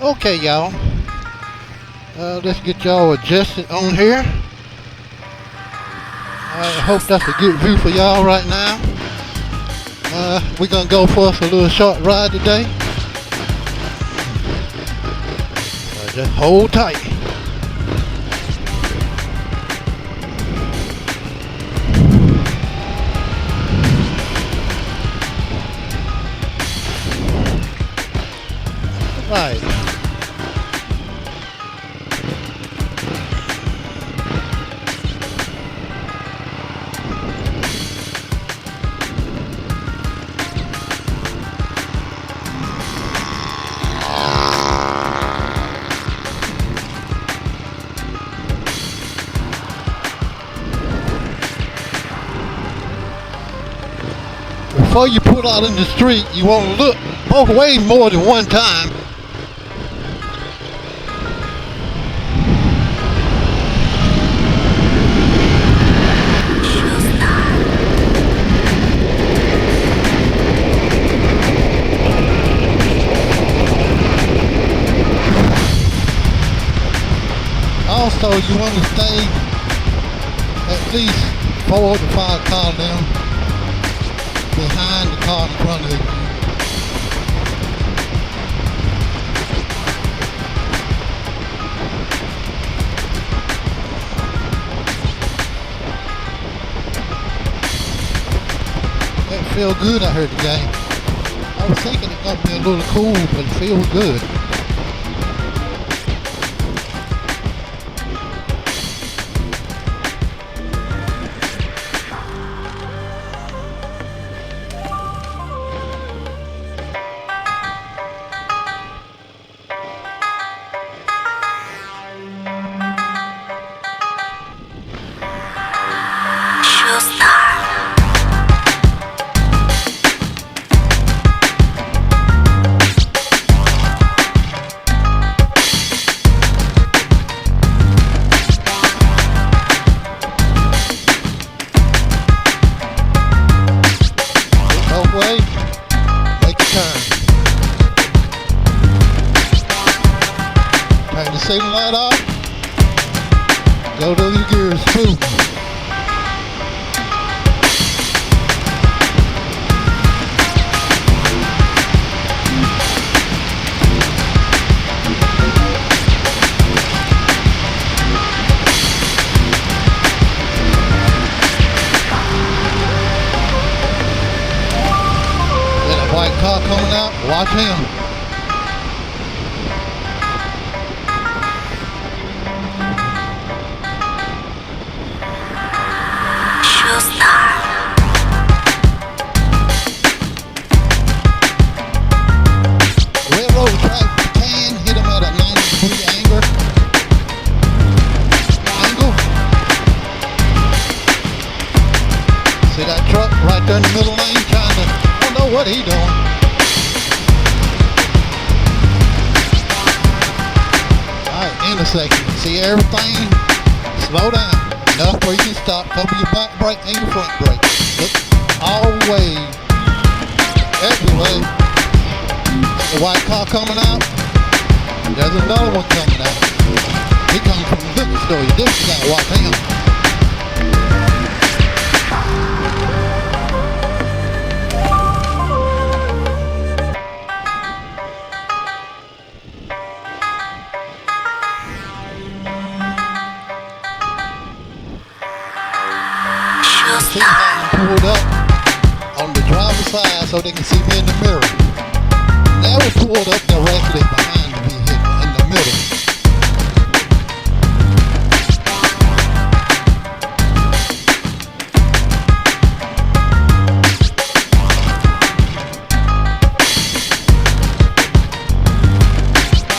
Okay, y'all. Let's get y'all adjusted on here. I hope that's a good view for y'all right now. We're gonna go for us a little short ride today. Just hold tight. Right. Before you pull out in the street, you want to look both ways more than one time. Also, you want to stay at least 4 to 5 cars down behind the car in front of you. That feels good out here today. I was thinking it might be a little cool, but it feels good. Turn the signal light off. Go to your gears too. There's a white car coming out. Watch him. See that truck right there in the middle lane trying to, I don't know what he doing. Alright, intersection. See everything? Slow down. Enough where you can stop. Cover your back brake and your front brake. Look all the way. Every way. The white car coming out. There's another one coming out. He coming from the liquor store. You definitely gotta watch him. See how I'm pulled up on the driver's side so they can see me in the mirror. Now we're pulled up directly behind the vehicle in the middle.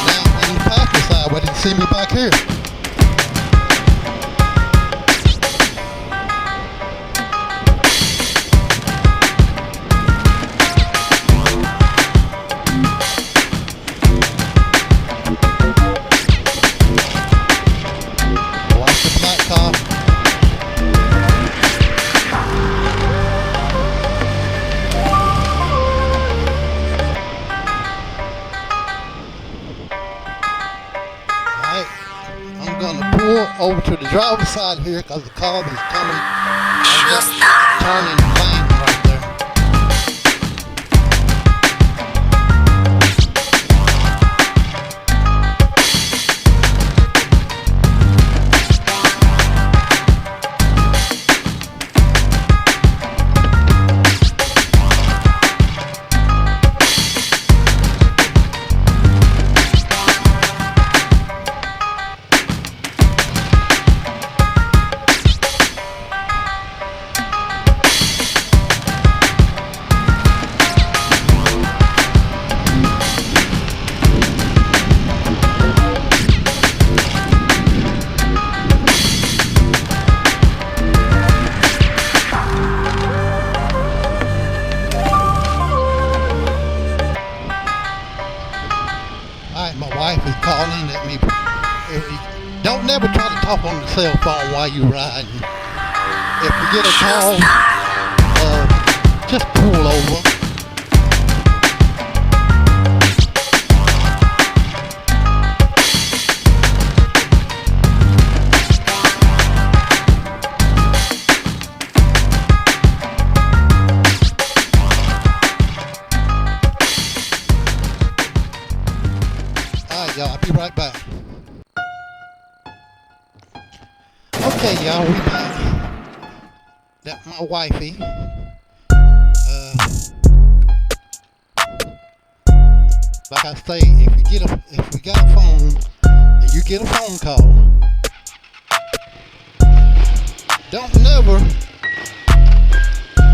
Now on the passenger side where they can see me back here. over to the driver's side here because the car is coming turning lane right there. Alright, my wife is calling at me. Don't never try to talk on the cell phone while you're riding. If you get a call, just pull over. Y'all, I'll be right back. Okay, y'all, we back. That's my wifey. Like I say, if we got a phone and you get a phone call, don't never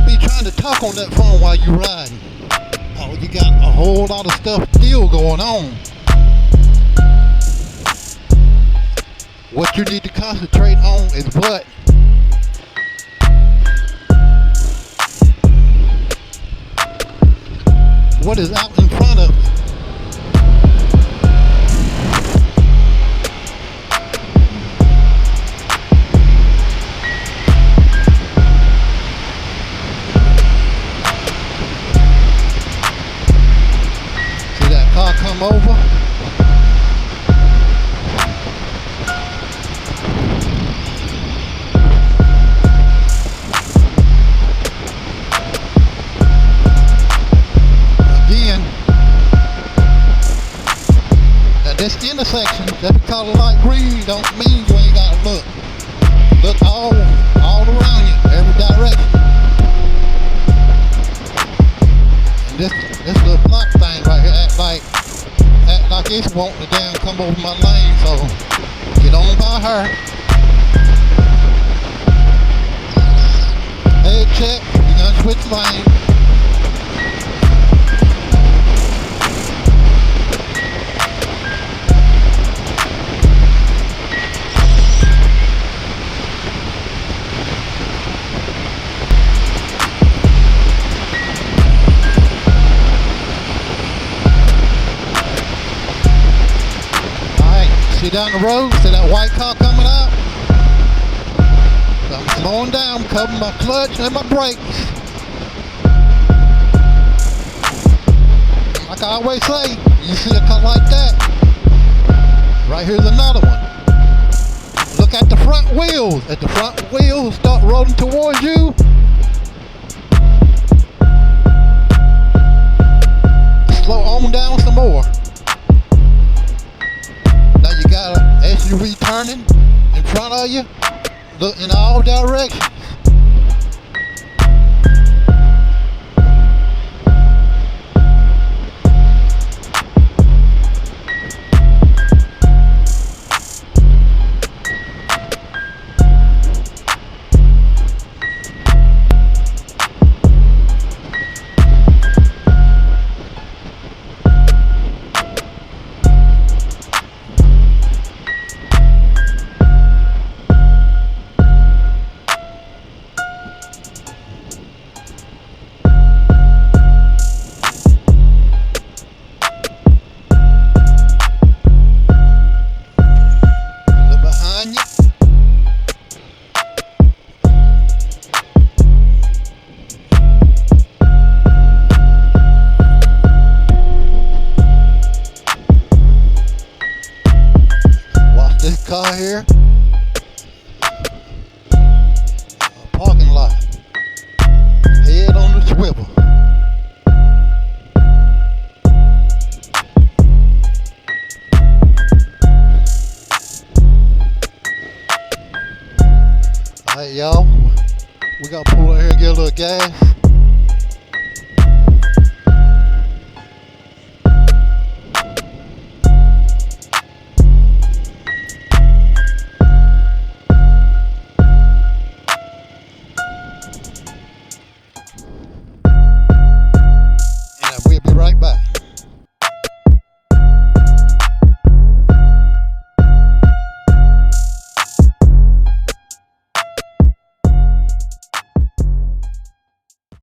be trying to talk on that phone while you're riding. Oh, you got a whole lot of stuff still going on. What you need to concentrate on is what is out in front of you. See that car come over? This intersection, just because of light green, don't mean you ain't gotta look. Look all around you, every direction. And this little black thing right here act like it's wanting to damn come over my lane, so get on by her. Head check, you gonna switch lane. See down the road, see that white car coming out? So I'm slowing down, covering my clutch and my brakes. Like I always say, you see a car like that, right here's another one. Look at the front wheels. As the front wheels start rolling towards you, slow on down some more. SUV turning in front of you, look in all directions.